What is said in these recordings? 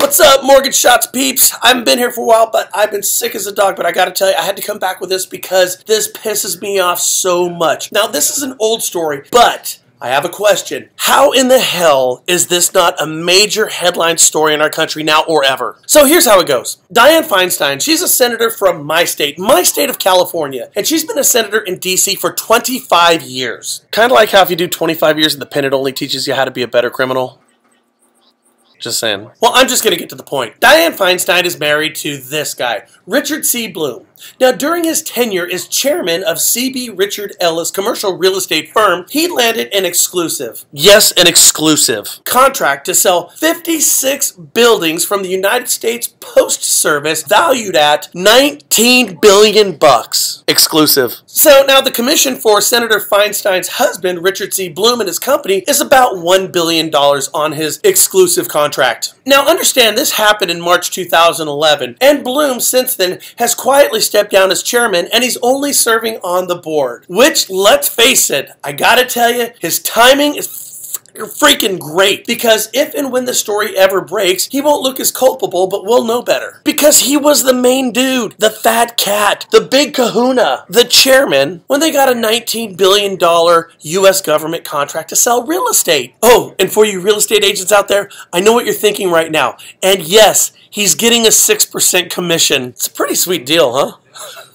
What's up, Mortgage Shots peeps? I haven't been here for a while, but I've been sick as a dog. But I gotta tell you, I had to come back with this because this pisses me off so much. Now, this is an old story, but I have a question. How in the hell is this not a major headline story in our country now or ever? So here's how it goes. Dianne Feinstein, she's a senator from my state of California, and she's been a senator in D.C. for 25 years. Kind of like how if you do 25 years in the pen, it only teaches you how to be a better criminal. Just saying. Well, I'm just going to get to the point. Dianne Feinstein is married to this guy, Richard C. Bloom. Now, during his tenure as chairman of C.B. Richard Ellis commercial real estate firm, he landed an exclusive, yes, an exclusive, contract to sell 56 buildings from the United States Post Service valued at $19 billion. Exclusive. So now the commission for Senator Feinstein's husband, Richard C. Bloom, and his company is about $1 billion on his exclusive contract. Now, understand this happened in March 2011, and Bloom since then has quietly stepped down as chairman, and he's only serving on the board. Which, let's face it, I gotta tell you, his timing is freaking great, because if and when the story ever breaks, he won't look as culpable, but we'll know better. Because he was the main dude, the fat cat, the big kahuna, the chairman, when they got a $19 billion U.S. government contract to sell real estate. Oh, and for you real estate agents out there, I know what you're thinking right now. And yes, he's getting a 6% commission. It's a pretty sweet deal, huh?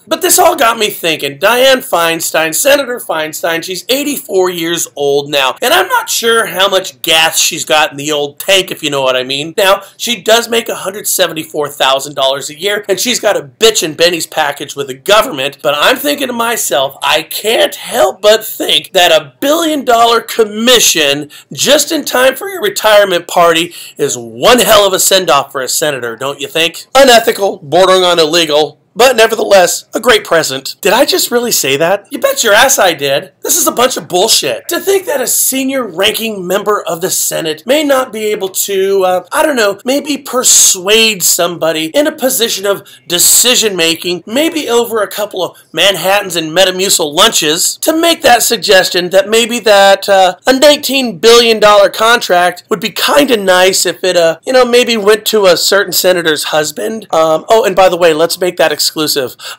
But this all got me thinking. Dianne Feinstein, Senator Feinstein, she's 84 years old now, and I'm not sure how much gas she's got in the old tank, if you know what I mean. Now, she does make $174,000 a year, and she's got a bitch and Benny's package with the government, but I'm thinking to myself, I can't help but think that $1 billion commission just in time for your retirement party is one hell of a send-off for a senator, don't you think? Unethical, bordering on illegal, but nevertheless, a great present. Did I just really say that? You bet your ass I did. This is a bunch of bullshit. To think that a senior ranking member of the Senate may not be able to, I don't know, maybe persuade somebody in a position of decision making, maybe over a couple of Manhattans and Metamucil lunches, to make that suggestion that maybe that a $19 billion contract would be kind of nice if it, maybe went to a certain senator's husband. Oh, and by the way, let's make that exclusive.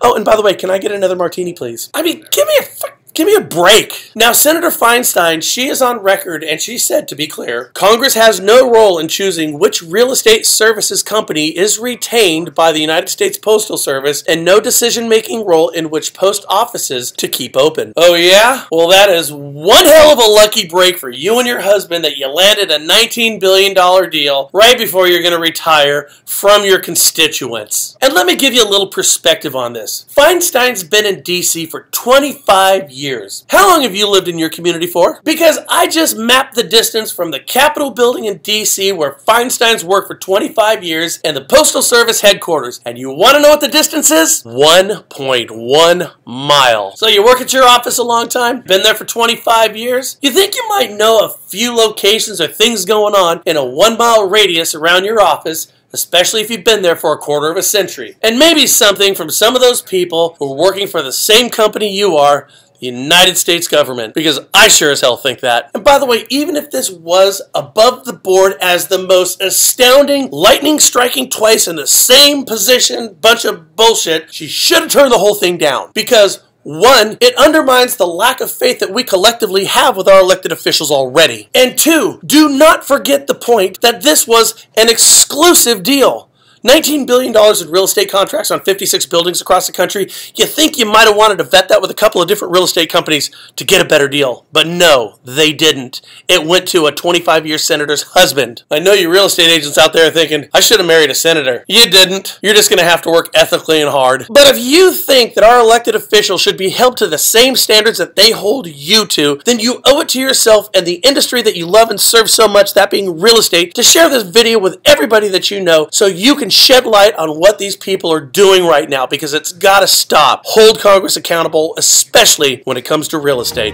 Oh, and by the way, can I get another martini, please? I mean, give me a break. Now, Senator Feinstein, she is on record, and she said, to be clear, Congress has no role in choosing which real estate services company is retained by the United States Postal Service, and no decision-making role in which post offices to keep open. Oh, yeah? Well, that is one hell of a lucky break for you and your husband that you landed a $19 billion deal right before you're going to retire from your constituents. And let me give you a little perspective on this. Feinstein's been in D.C. for 25 years. How long have you lived in your community for? Because I just mapped the distance from the Capitol building in D.C. where Feinstein's worked for 25 years and the Postal Service headquarters. And you want to know what the distance is? 1.1 mile. So you work at your office a long time? Been there for 25 years? You think you might know a few locations or things going on in a 1 mile radius around your office, especially if you've been there for a quarter of a century. And maybe something from some of those people who are working for the same company you are, the United States government, because I sure as hell think that. And by the way, even if this was above the board as the most astounding, lightning striking twice in the same position, bunch of bullshit, she should have turned the whole thing down. Because one, it undermines the lack of faith that we collectively have with our elected officials already. And two, do not forget the point that this was an exclusive deal. $19 billion in real estate contracts on 56 buildings across the country. You think you might have wanted to vet that with a couple of different real estate companies to get a better deal. But no, they didn't. It went to a 25-year senator's husband. I know you real estate agents out there are thinking, I should have married a senator. You didn't. You're just going to have to work ethically and hard. But if you think that our elected officials should be held to the same standards that they hold you to, then you owe it to yourself and the industry that you love and serve so much, that being real estate, to share this video with everybody that you know so you can shed light on what these people are doing right now, because it's got to stop. Hold Congress accountable, especially when it comes to real estate.